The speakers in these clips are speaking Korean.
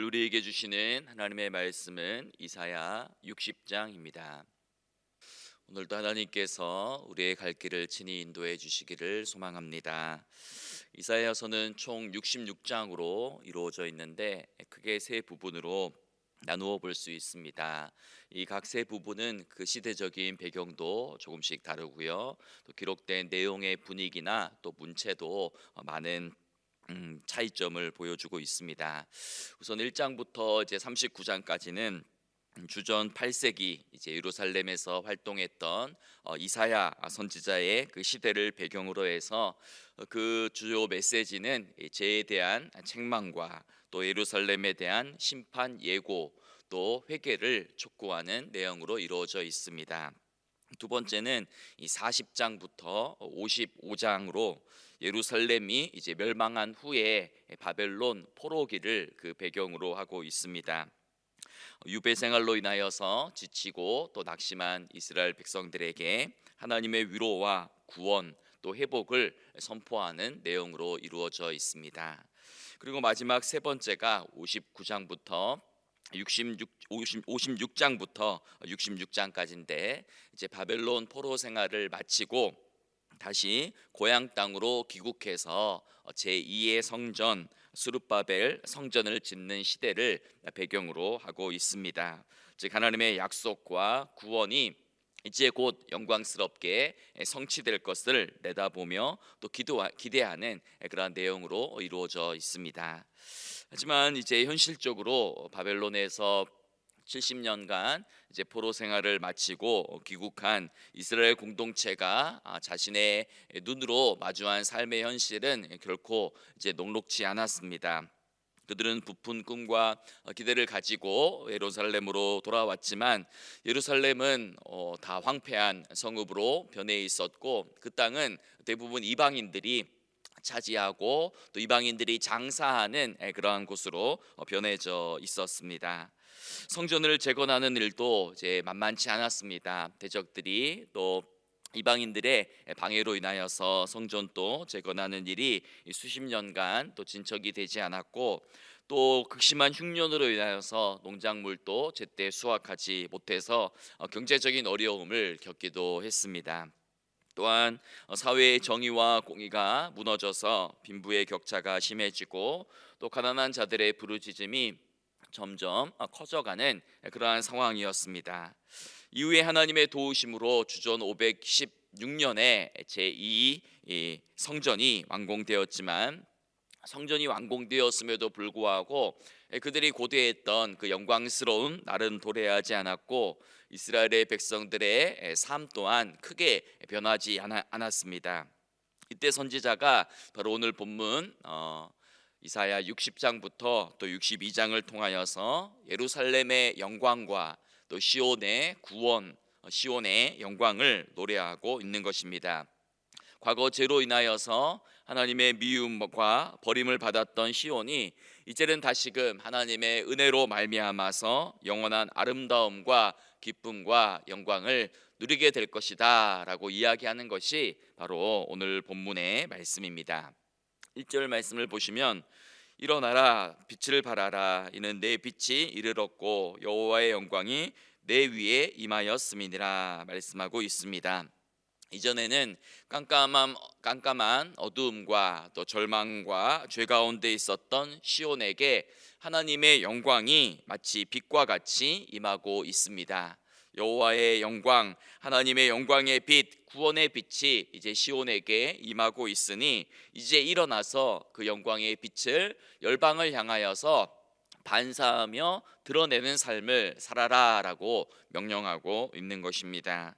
오늘 우리에게 주시는 하나님의 말씀은 이사야 60장입니다. 오늘도 하나님께서 우리의 갈 길을 친히 인도해 주시기를 소망합니다. 이사야서는 총 66장으로 이루어져 있는데 크게 세 부분으로 나누어 볼 수 있습니다. 이 각 세 부분은 그 시대적인 배경도 조금씩 다르고요. 또 기록된 내용의 분위기나 또 문체도 많은 차이점을 보여주고 있습니다. 우선 1장부터 이제 39장까지는 주전 8세기 이제 예루살렘에서 활동했던 이사야 선지자의 그 시대를 배경으로 해서 그 주요 메시지는 죄에 대한 책망과 또 예루살렘에 대한 심판 예고 또 회개를 촉구하는 내용으로 이루어져 있습니다. 두 번째는 이 40장부터 55장으로 예루살렘이 이제 멸망한 후에 바벨론 포로기를 그 배경으로 하고 있습니다. 유배 생활로 인하여서 지치고 또 낙심한 이스라엘 백성들에게 하나님의 위로와 구원 또 회복을 선포하는 내용으로 이루어져 있습니다. 그리고 마지막 세 번째가 59장부터 56장부터 66장까지인데 이제 바벨론 포로 생활을 마치고 다시 고향 땅으로 귀국해서 제2의 성전 스룹바벨 성전을 짓는 시대를 배경으로 하고 있습니다. 즉 하나님의 약속과 구원이 이제 곧 영광스럽게 성취될 것을 내다보며 또 기대하는 그러한 내용으로 이루어져 있습니다. 하지만 이제 현실적으로 바벨론에서 70년간 이제 포로 생활을 마치고 귀국한 이스라엘 공동체가 자신의 눈으로 마주한 삶의 현실은 결코 이제 녹록지 않았습니다. 그들은 부푼 꿈과 기대를 가지고 예루살렘으로 돌아왔지만 예루살렘은 다 황폐한 성읍으로 변해 있었고 그 땅은 대부분 이방인들이 차지하고 또 이방인들이 장사하는 그러한 곳으로 변해져 있었습니다. 성전을 재건하는 일도 이제 만만치 않았습니다. 대적들이 또 이방인들의 방해로 인하여서 성전도 재건하는 일이 수십 년간 또 진척이 되지 않았고 또 극심한 흉년으로 인하여서 농작물도 제때 수확하지 못해서 경제적인 어려움을 겪기도 했습니다. 또한 사회의 정의와 공의가 무너져서 빈부의 격차가 심해지고 또 가난한 자들의 부르짖음이 점점 커져가는 그러한 상황이었습니다. 이후에 하나님의 도우심으로 주전 516년에 제2 성전이 완공되었지만 성전이 완공되었음에도 불구하고 그들이 고대했던 그 영광스러운 날은 도래하지 않았고 이스라엘의 백성들의 삶 또한 크게 변하지 않았습니다. 이때 선지자가 바로 오늘 본문 이사야 60장부터 또 62장을 통하여서 예루살렘의 영광과 또 시온의 구원, 시온의 영광을 노래하고 있는 것입니다. 과거 죄로 인하여서 하나님의 미움과 버림을 받았던 시온이 이제는 다시금 하나님의 은혜로 말미암아서 영원한 아름다움과 기쁨과 영광을 누리게 될 것이다 라고 이야기하는 것이 바로 오늘 본문의 말씀입니다. 1절 말씀을 보시면 일어나라 빛을 발하라 이는 내 빛이 이르렀고 여호와의 영광이 내 위에 임하였음이니라 말씀하고 있습니다. 이전에는 깜깜한 어두움과 또 절망과 죄 가운데 있었던 시온에게 하나님의 영광이 마치 빛과 같이 임하고 있습니다. 여호와의 영광, 하나님의 영광의 빛, 구원의 빛이 이제 시온에게 임하고 있으니 이제 일어나서 그 영광의 빛을 열방을 향하여서 반사하며 드러내는 삶을 살아라라고 명령하고 있는 것입니다.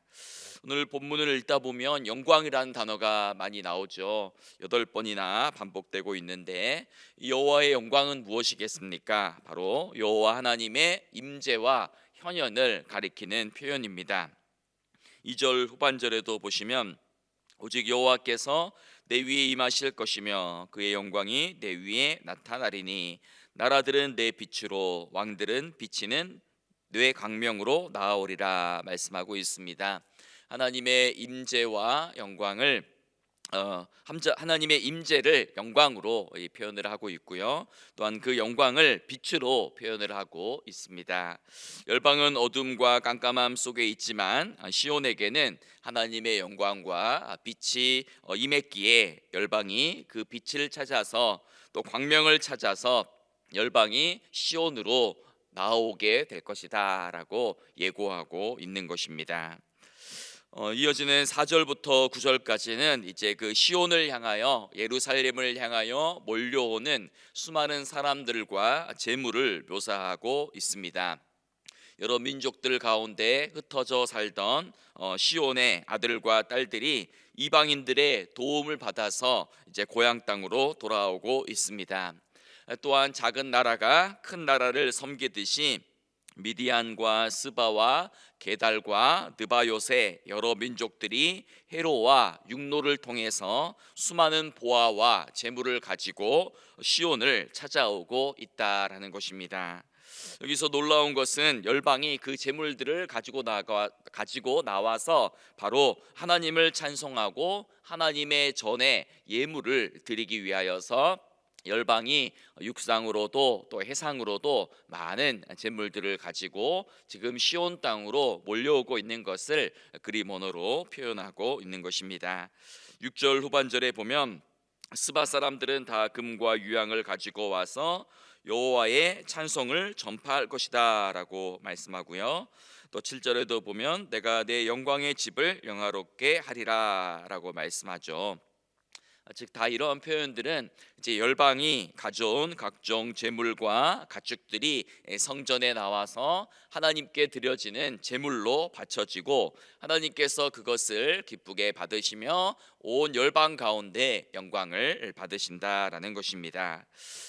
오늘 본문을 읽다 보면 영광이라는 단어가 많이 나오죠. 8번이나 반복되고 있는데 여호와의 영광은 무엇이겠습니까? 바로 여호와 하나님의 임재와 현현을 가리키는 표현입니다. 2절 후반절에도 보시면 오직 여호와께서 내 위에 임하실 것이며 그의 영광이 내 위에 나타나리니 나라들은 내 빛으로 왕들은 비치는 뇌 광명으로 나아오리라 말씀하고 있습니다. 하나님의 임재와 영광을 하나님의 임재를 영광으로 표현을 하고 있고요. 또한 그 영광을 빛으로 표현을 하고 있습니다. 열방은 어둠과 깜깜함 속에 있지만 시온에게는 하나님의 영광과 빛이 임했기에 열방이 그 빛을 찾아서 또 광명을 찾아서 열방이 시온으로 나오게 될 것이다라고 예고하고 있는 것입니다. 이어지는 4절부터 9절까지는 이제 그 시온을 향하여 예루살렘을 향하여 몰려오는 수많은 사람들과 재물을 묘사하고 있습니다. 여러 민족들 가운데 흩어져 살던 시온의 아들과 딸들이 이방인들의 도움을 받아서 이제 고향 땅으로 돌아오고 있습니다. 또한 작은 나라가 큰 나라를 섬기듯이 미디안과 스바와 게달과 느바요새 여러 민족들이 헤로와 육로를 통해서 수많은 보화와 재물을 가지고 시온을 찾아오고 있다라는 것입니다. 여기서 놀라운 것은 열방이 그 재물들을 가지고 나와서 바로 하나님을 찬송하고 하나님의 전에 예물을 드리기 위하여서 열방이 육상으로도 또 해상으로도 많은 재물들을 가지고 지금 시온 땅으로 몰려오고 있는 것을 그리모노로 표현하고 있는 것입니다. 6절 후반절에 보면 스바 사람들은 다 금과 유향을 가지고 와서 여호와의 찬송을 전파할 것이다 라고 말씀하고요. 또 7절에도 보면 내가 내 영광의 집을 영화롭게 하리라 라고 말씀하죠. 즉 다 이러한 표현들은 이제 열방이 가져온 각종 제물과 가축들이 성전에 나와서 하나님께 드려지는 제물로 바쳐지고 하나님께서 그것을 기쁘게 받으시며 온 열방 가운데 영광을 받으신다라는 것입니다.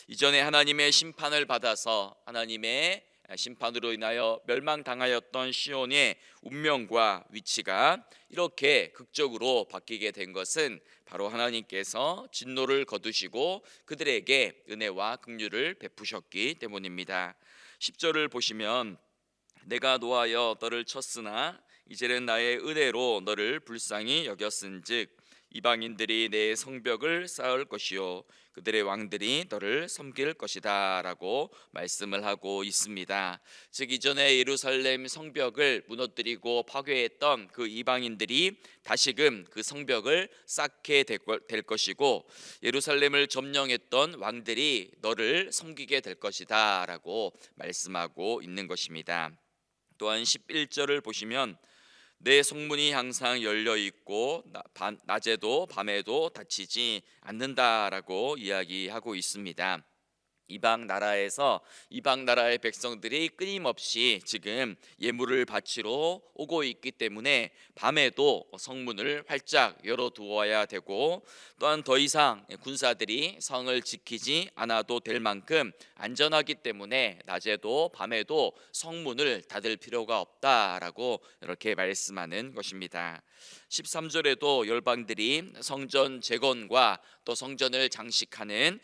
이전에 하나님의 심판을 받아서 하나님의 심판으로 인하여 멸망당하였던 시온의 운명과 위치가 이렇게 극적으로 바뀌게 된 것은 바로 하나님께서 진노를 거두시고 그들에게 은혜와 긍휼을 베푸셨기 때문입니다. 10절을 보시면 내가 노하여 너를 쳤으나 이제는 나의 은혜로 너를 불쌍히 여겼은즉 이방인들이 내 성벽을 쌓을 것이요 그들의 왕들이 너를 섬길 것이다 라고 말씀을 하고 있습니다. 즉 이전에 예루살렘 성벽을 무너뜨리고 파괴했던 그 이방인들이 다시금 그 성벽을 쌓게 될 것이고 예루살렘을 점령했던 왕들이 너를 섬기게 될 것이다 라고 말씀하고 있는 것입니다. 또한 11절을 보시면 내 성문이 항상 열려 있고 낮에도 밤에도 닫히지 않는다라고 이야기하고 있습니다. 이방 나라의 백성들이 끊임없이 지금 예물을 바치러 오고 있기 때문에 밤에도 성문을 활짝 열어두어야 되고 또한 더 이상 군사들이 성을 지키지 않아도 될 만큼 안전하기 때문에 낮에도 밤에도 성문을 닫을 필요가 없다라고 이렇게 말씀하는 것입니다. 13절에도 열방들이 성전 재건과 또 성전을 장식하는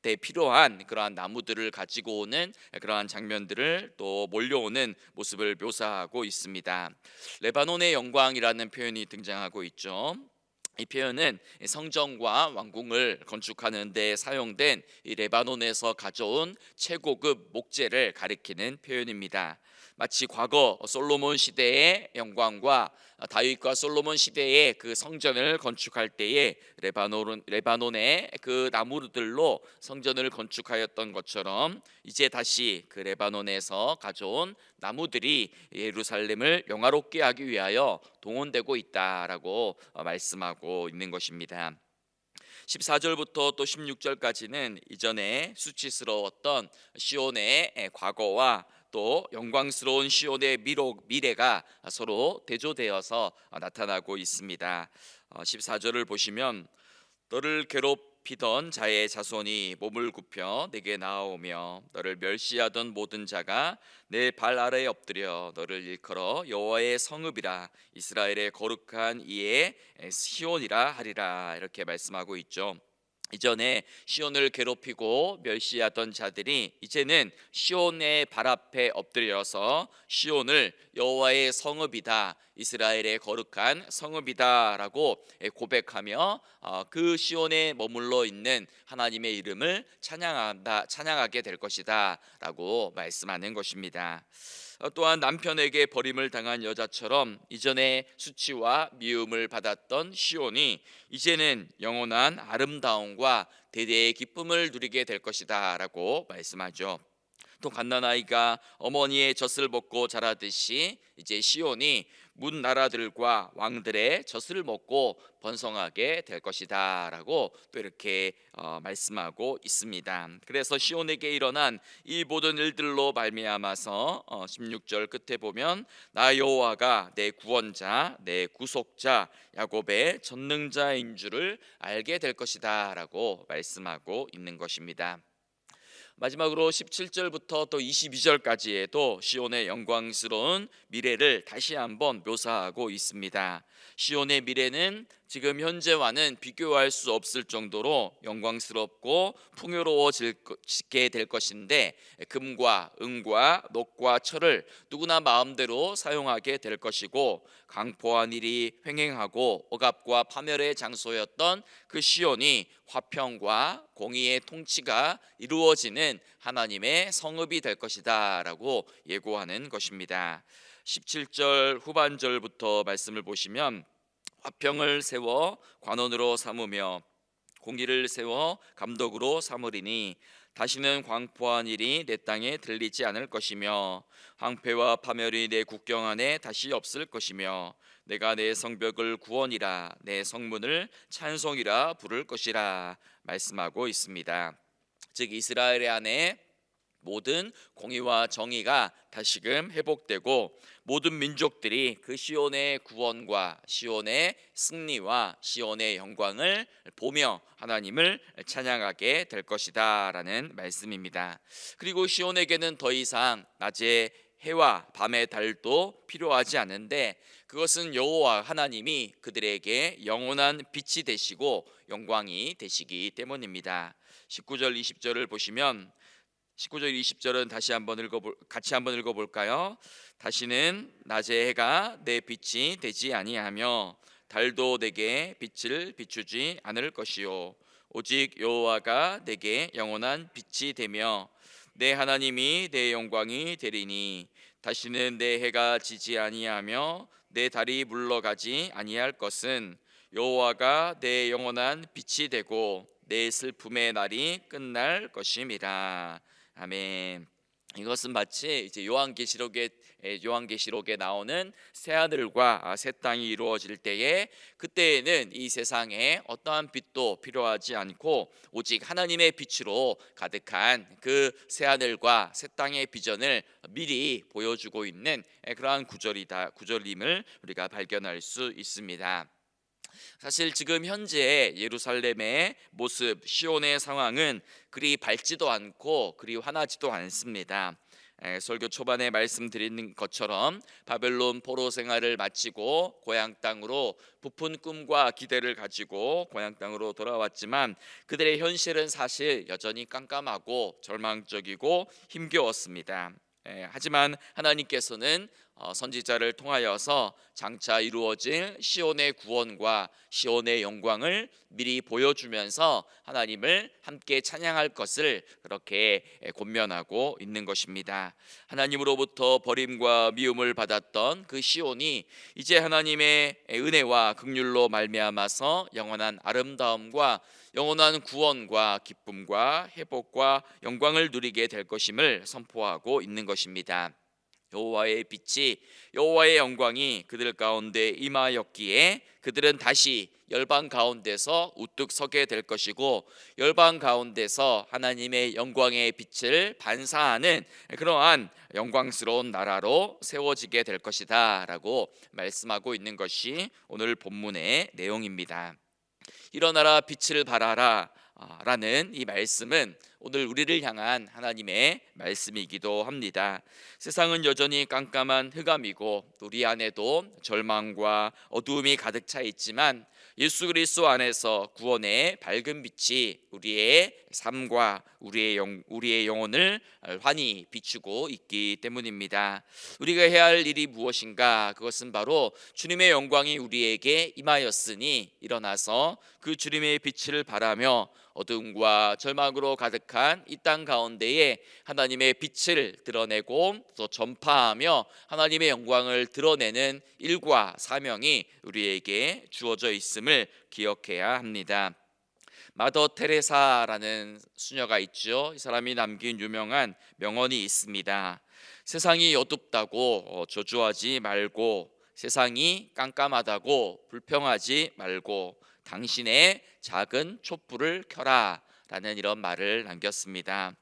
때 필요한 그러한 나무들을 가지고 오는 그러한 장면들을 또 몰려오는 모습을 묘사하고 있습니다. 레바논의 영광이라는 표현이 등장하고 있죠. 이 표현은 성전과 왕궁을 건축하는 데 사용된 이 레바논에서 가져온 최고급 목재를 가리키는 표현입니다. 마치 과거 솔로몬 시대의 영광과 다윗과 솔로몬 시대의 그 성전을 건축할 때에 레바논의 그 나무들로 성전을 건축하였던 것처럼 이제 다시 그 레바논에서 가져온 나무들이 예루살렘을 영화롭게 하기 위하여 동원되고 있다라고 말씀하고 있는 것입니다. 14절부터 또 16절까지는 이전에 수치스러웠던 시온의 과거와 또 영광스러운 시온의 미래가 서로 대조되어서 나타나고 있습니다. 14절을 보시면 너를 괴롭히던 자의 자손이 몸을 굽혀 내게 나아오며 너를 멸시하던 모든 자가 내 발 아래에 엎드려 너를 일컬어 여호와의 성읍이라 이스라엘의 거룩한 이의 시온이라 하리라 이렇게 말씀하고 있죠. 이전에 시온을 괴롭히고 멸시하던 자들이 이제는 시온의 발 앞에 엎드려서 시온을 여호와의 성읍이다, 이스라엘의 거룩한 성읍이다라고 고백하며 그 시온에 머물러 있는 하나님의 이름을 찬양하게 될 것이다라고 말씀하는 것입니다. 또한 남편에게 버림을 당한 여자처럼 이전에 수치와 미움을 받았던 시온이 이제는 영원한 아름다움과 대대의 기쁨을 누리게 될 것이다 라고 말씀하죠. 또 갓난아이가 어머니의 젖을 먹고 자라듯이 이제 시온이 문 나라들과 왕들의 젖을 먹고 번성하게 될 것이다 라고 또 이렇게 말씀하고 있습니다. 그래서 시온에게 일어난 이 모든 일들로 말미암아서 16절 끝에 보면 나 여호와가 내 구원자 내 구속자 야곱의 전능자인 줄을 알게 될 것이다 라고 말씀하고 있는 것입니다. 마지막으로 17절부터 또 22절까지에도 시온의 영광스러운 미래를 다시 한번 묘사하고 있습니다. 시온의 미래는 지금 현재와는 비교할 수 없을 정도로 영광스럽고 풍요로워지게 될 것인데, 금과 은과 녹과 철을 누구나 마음대로 사용하게 될 것이고, 강포한 일이 횡행하고 억압과 파멸의 장소였던 그 시온이 화평과 공의의 통치가 이루어지는 하나님의 성읍이 될 것이다 라고 예고하는 것입니다. 17절 후반절부터 말씀을 보시면 화평을 세워 관원으로 삼으며 공의를 세워 감독으로 삼으리니 다시는 광포한 일이 내 땅에 들리지 않을 것이며 황폐와 파멸이 내 국경 안에 다시 없을 것이며 내가 내 성벽을 구원이라 내 성문을 찬송이라 부를 것이라 말씀하고 있습니다. 즉 이스라엘 안에 모든 공의와 정의가 다시금 회복되고 모든 민족들이 그 시온의 구원과 시온의 승리와 시온의 영광을 보며 하나님을 찬양하게 될 것이다 라는 말씀입니다. 그리고 시온에게는 더 이상 낮에 해와 밤의 달도 필요하지 않은데, 그것은 여호와 하나님이 그들에게 영원한 빛이 되시고 영광이 되시기 때문입니다. 19절 20절을 보시면 19절 20절은 같이 한번 읽어볼까요? 다시는 낮의 해가 내 빛이 되지 아니하며 달도 내게 빛을 비추지 않을 것이요 오직 여호와가 내게 영원한 빛이 되며 내 하나님이 내 영광이 되리니 다시는 내 해가 지지 아니하며 내 달이 물러가지 아니할 것은 여호와가 내 영원한 빛이 되고 내 슬픔의 날이 끝날 것임이라. 아멘. 이것은 마치 이제 요한계시록에 나오는 새 하늘과 새 땅이 이루어질 때에, 그때에는 이 세상에 어떠한 빛도 필요하지 않고 오직 하나님의 빛으로 가득한 그 새 하늘과 새 땅의 비전을 미리 보여주고 있는 그러한 구절임을 우리가 발견할 수 있습니다. 사실 지금 현재 예루살렘의 모습, 시온의 상황은 그리 밝지도 않고 그리 환하지도 않습니다. 설교 초반에 말씀드린 것처럼 바벨론 포로 생활을 마치고 고향 땅으로 부푼 꿈과 기대를 가지고 고향 땅으로 돌아왔지만 그들의 현실은 사실 여전히 깜깜하고 절망적이고 힘겨웠습니다. 하지만 하나님께서는 선지자를 통하여서 장차 이루어질 시온의 구원과 시온의 영광을 미리 보여주면서 하나님을 함께 찬양할 것을 그렇게 권면하고 있는 것입니다. 하나님으로부터 버림과 미움을 받았던 그 시온이 이제 하나님의 은혜와 긍휼로 말미암아서 영원한 아름다움과 영원한 구원과 기쁨과 회복과 영광을 누리게 될 것임을 선포하고 있는 것입니다. 여호와의 빛이, 여호와의 영광이 그들 가운데 임하였기에 그들은 다시 열방 가운데서 우뚝 서게 될 것이고, 열방 가운데서 하나님의 영광의 빛을 반사하는 그러한 영광스러운 나라로 세워지게 될 것이다 라고 말씀하고 있는 것이 오늘 본문의 내용입니다. 일어나라 빛을 발하라 라는 이 말씀은 오늘 우리를 향한 하나님의 말씀이기도 합니다. 세상은 여전히 깜깜한 흑암이고 우리 안에도 절망과 어두움이 가득 차 있지만 예수 그리스도 안에서 구원의 밝은 빛이 우리의 삶과 우리의 영혼을 환히 비추고 있기 때문입니다. 우리가 해야 할 일이 무엇인가? 그것은 바로 주님의 영광이 우리에게 임하였으니 일어나서 그 주님의 빛을 바라며 어둠과 절망으로 가득한 이 땅 가운데에 하나님의 빛을 드러내고 또 전파하며 하나님의 영광을 드러내는 일과 사명이 우리에게 주어져 있음을 기억해야 합니다. 마더 테레사라는 수녀가 있죠. 이 사람이 남긴 유명한 명언이 있습니다. 세상이 어둡다고 저주하지 말고, 세상이 깜깜하다고 불평하지 말고 당신의 작은 촛불을 켜라 라는 이런 말을 남겼습니다.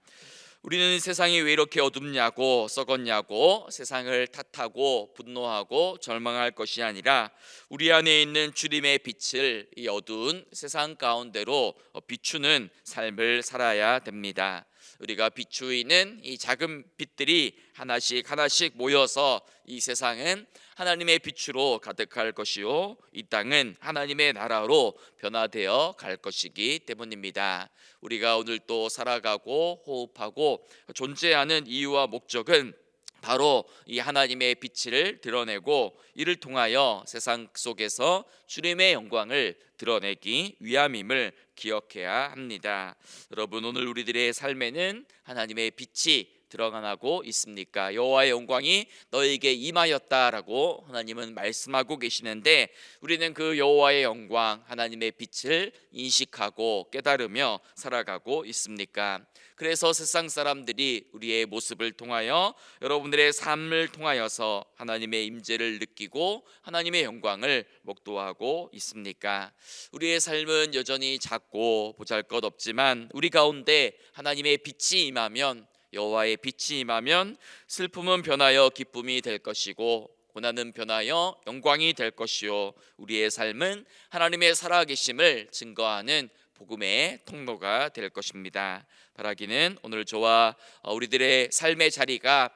우리는 세상이 왜 이렇게 어둡냐고 썩었냐고 세상을 탓하고 분노하고 절망할 것이 아니라 우리 안에 있는 주님의 빛을 이 어두운 세상 가운데로 비추는 삶을 살아야 됩니다. 우리가 비추이는 이 작은 빛들이 하나씩 하나씩 모여서 이 세상은 하나님의 빛으로 가득할 것이요 이 땅은 하나님의 나라로 변화되어 갈 것이기 때문입니다. 우리가 오늘 또 살아가고 호흡하고 존재하는 이유와 목적은 바로 이 하나님의 빛을 드러내고 이를 통하여 세상 속에서 주님의 영광을 드러내기 위함임을 기억해야 합니다. 여러분, 오늘 우리들의 삶에는 하나님의 빛이 드러나고 있습니까? 여호와의 영광이 너에게 임하였다라고 하나님은 말씀하고 계시는데 우리는 그 여호와의 영광, 하나님의 빛을 인식하고 깨달으며 살아가고 있습니까? 그래서 세상 사람들이 우리의 모습을 통하여 여러분들의 삶을 통하여서 하나님의 임재를 느끼고 하나님의 영광을 목도하고 있습니까? 우리의 삶은 여전히 작고 보잘것없지만 우리 가운데 하나님의 빛이 임하면, 여호와의 빛이 임하면 슬픔은 변하여 기쁨이 될 것이고 고난은 변하여 영광이 될 것이요 우리의 삶은 하나님의 살아계심을 증거하는 복음의 통로가 될 것입니다. 바라기는 오늘 저와 우리들의 삶의 자리가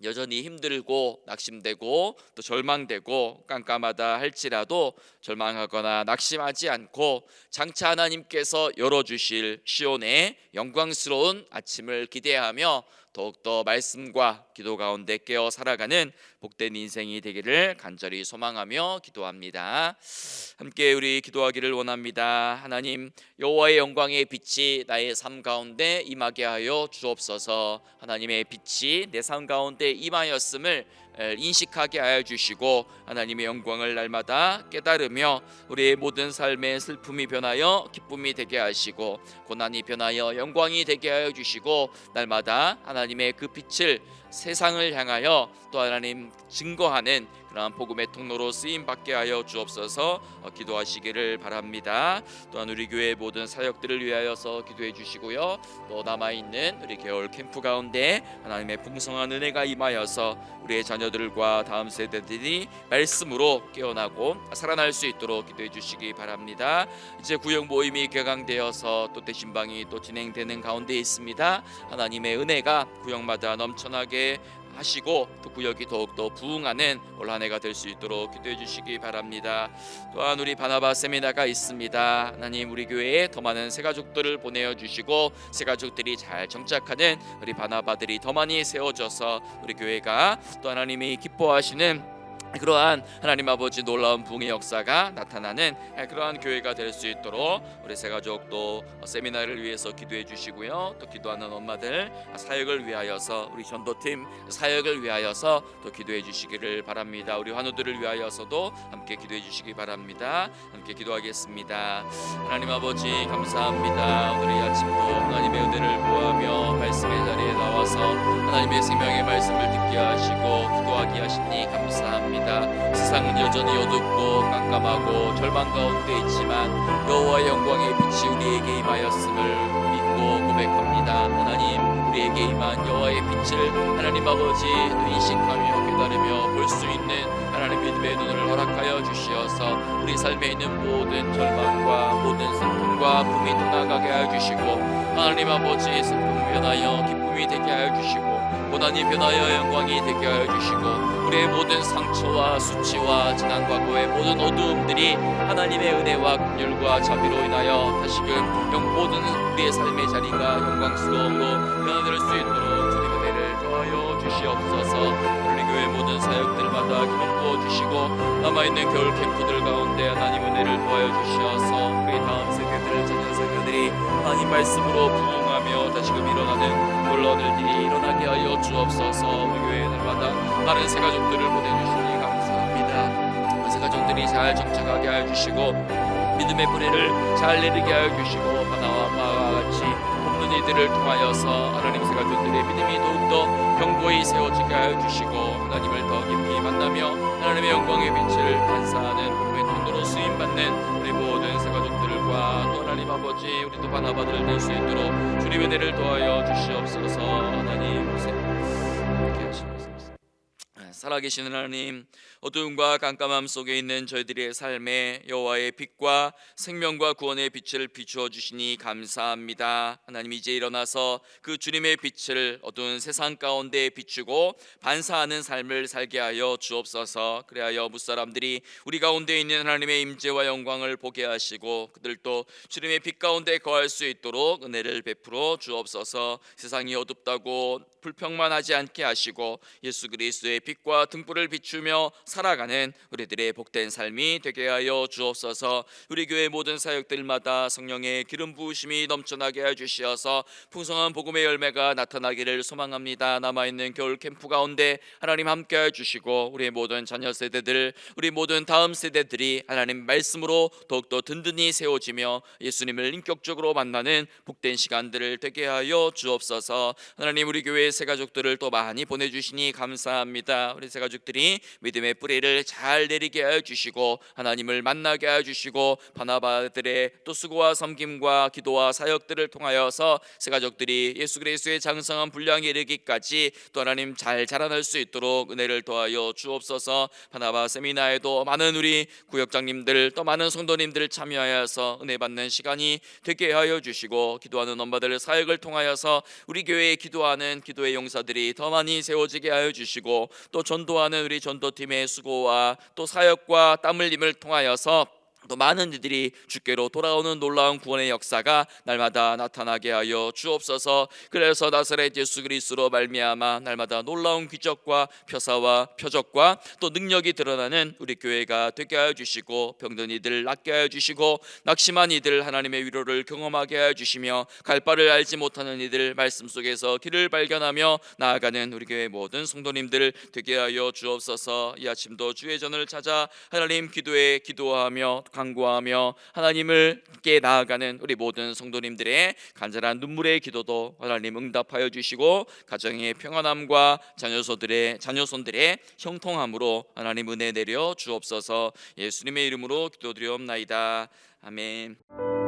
여전히 힘들고 낙심되고 또 절망되고 깜깜하다 할지라도 절망하거나 낙심하지 않고 장차 하나님께서 열어주실 시온의 영광스러운 아침을 기대하며 더욱더 말씀과 기도 가운데 깨어 살아가는 복된 인생이 되기를 간절히 소망하며 기도합니다. 함께 우리 기도하기를 원합니다. 하나님, 여호와의 영광의 빛이 나의 삶 가운데 임하게 하여 주옵소서. 하나님의 빛이 내 삶 가운데 임하였음을 인식하게 하여 주시고 하나님의 영광을 날마다 깨달으며 우리의 모든 삶의 슬픔이 변하여 기쁨이 되게 하시고 고난이 변하여 영광이 되게 하여 주시고 날마다 하나님의 그 빛을 세상을 향하여 또 하나님 증거하는 그러한 복음의 통로로 쓰임 받게 하여 주옵소서. 기도하시기를 바랍니다. 또한 우리 교회 모든 사역들을 위하여서 기도해 주시고요. 또 남아있는 우리 겨울 캠프 가운데 하나님의 풍성한 은혜가 임하여서 우리의 자녀들과 다음 세대들이 말씀으로 깨어나고 살아날 수 있도록 기도해 주시기 바랍니다. 이제 구역 모임이 개강되어서 또 대신방이 또 진행되는 가운데 있습니다. 하나님의 은혜가 구역마다 넘쳐나게 하시고 또 구역이 더욱더 부흥하는 올 한 해가 될 수 있도록 기도해 주시기 바랍니다. 또한 우리 바나바 세미나가 있습니다. 하나님, 우리 교회에 더 많은 새가족들을 보내어 주시고 새가족들이 잘 정착하는 우리 바나바들이 더 많이 세워져서 우리 교회가 또 하나님이 기뻐하시는 그러한 하나님 아버지 놀라운 부흥의 역사가 나타나는 그러한 교회가 될 수 있도록 우리 새가족도 세미나를 위해서 기도해 주시고요. 또 기도하는 엄마들 사역을 위하여서 우리 전도팀 사역을 위하여서 또 기도해 주시기를 바랍니다. 우리 환우들을 위하여서도 함께 기도해 주시기 바랍니다. 함께 기도하겠습니다. 하나님 아버지 감사합니다. 오늘 이 아침도 하나님의 은혜를 구하며 말씀의 자리에 나와서 하나님의 생명의 말씀을 듣게 하시고 기도하게 하시니 감사합니다. 세상은 여전히 어둡고 깜깜하고 절망 가운데 있지만 여호와의 영광의 빛이 우리에게 임하였음을 믿고 고백합니다. 하나님, 우리에게 임한 여호와의 빛을 하나님 아버지 또 인식하며 깨달으며 볼 수 있는 하나님 믿음의 눈을 허락하여 주시어서 우리 삶에 있는 모든 절망과 모든 슬픔과 품이 떠나가게 하여 주시고 하나님 아버지 슬픔 변하여 기쁨이 되게 하여 주시고 하나님 변화여 영광이 되게 하여 주시고 우리의 모든 상처와 수치와 지난 과거의 모든 어두움들이 하나님의 은혜와 긍휼과 자비로 인하여 다시금 모든 우리의 삶의 자리가 영광스러움으로 변화될 수 있도록 주님의 은혜를 더하여 주시옵소서. 우리 교회 모든 사역들마다 기름 부어 주시고 남아있는 겨울 캠프들 가운데 하나님 은혜를 더하여 주시어서 우리 다음 세대들 자녀 세대들이 하나님 말씀으로 부흥하며 다시금 일어나는 놀라운 일들이 일어나게 하여 주옵소서. 우리 교회 날마다 많은 새 가족들을 보내주시니 감사합니다. 새 가족들이 잘 정착하게 하여 주시고 믿음의 뿌리를 잘 내리게 하여 주시고 하나와 아빠와 같이 돕는 이들을 통하여서 하나님 새 가족들의 믿음이 더욱더 견고히 세워지게 하여 주시고 하나님을 더 깊이 만나며 하나님의 영광의 빛을 반사하는 복음의 통로로 쓰임받는 우리 모든 새 가족들과 또 하나님 아버지 우리도 바나바들 될 수 있도록 주님의 은혜를 더하여 주시옵소서. 하나님 이렇게 하시옵소서. 살아계시는 하나님, 어두움과 깜깜함 속에 있는 저희들의 삶에 여호와의 빛과 생명과 구원의 빛을 비추어 주시니 감사합니다. 하나님 이제 일어나서 그 주님의 빛을 어두운 세상 가운데 비추고 반사하는 삶을 살게 하여 주옵소서. 그리하여 무사람들이 우리 가운데 있는 하나님의 임재와 영광을 보게 하시고 그들도 주님의 빛 가운데 거할 수 있도록 은혜를 베풀어 주옵소서. 세상이 어둡다고 불평만 하지 않게 하시고 예수 그리스도의 빛과 등불을 비추며 살아가는 우리들의 복된 삶이 되게 하여 주옵소서. 우리 교회 모든 사역들마다 성령의 기름 부으심이 넘쳐나게 해 주시어서 풍성한 복음의 열매가 나타나기를 소망합니다. 남아있는 겨울 캠프 가운데 하나님 함께 해 주시고 우리의 모든 자녀 세대들 우리 모든 다음 세대들이 하나님 말씀으로 더욱더 든든히 세워지며 예수님을 인격적으로 만나는 복된 시간들을 되게 하여 주옵소서. 하나님 우리 교회 새 가족들을 또 많이 보내주시니 감사합니다. 우리 새 가족들이 믿음의 뿌리를 잘 내리게 하여 주시고 하나님을 만나게 하여 주시고 바나바들의 또 수고와 섬김과 기도와 사역들을 통하여서 새 가족들이 예수 그리스도의 장성한 분량에 이르기까지 또 하나님 잘 자라날 수 있도록 은혜를 더하여 주옵소서. 바나바 세미나에도 많은 우리 구역장님들 또 많은 성도님들 참여하여서 은혜 받는 시간이 되게 하여 주시고 기도하는 엄마들 사역을 통하여서 우리 교회에 기도하는 기도의 용사들이 더 많이 세워지게 하여 주시고 또 전도하는 우리 전도팀의 수고와 또 사역과 땀 흘림을 통하여서 또 많은 이들이 주께로 돌아오는 놀라운 구원의 역사가 날마다 나타나게 하여 주옵소서. 그래서 나사렛 예수 그리스도로 말미암아 날마다 놀라운 기적과 표사와 표적과 또 능력이 드러나는 우리 교회가 되게 하여 주시고 병든 이들 낫게 하여 주시고 낙심한 이들 하나님의 위로를 경험하게 하여 주시며 갈 바를 알지 못하는 이들 말씀 속에서 길을 발견하며 나아가는 우리 교회 모든 성도님들 되게 하여 주옵소서. 이 아침도 주의 전을 찾아 하나님 기도에 기도하며 간구하며 하나님을께 나아가는 우리 모든 성도님들의 간절한 눈물의 기도도 하나님 응답하여 주시고 가정의 평안함과 자녀손들의 형통함으로 하나님 은혜 내려 주옵소서. 예수님의 이름으로 기도드리옵나이다. 아멘.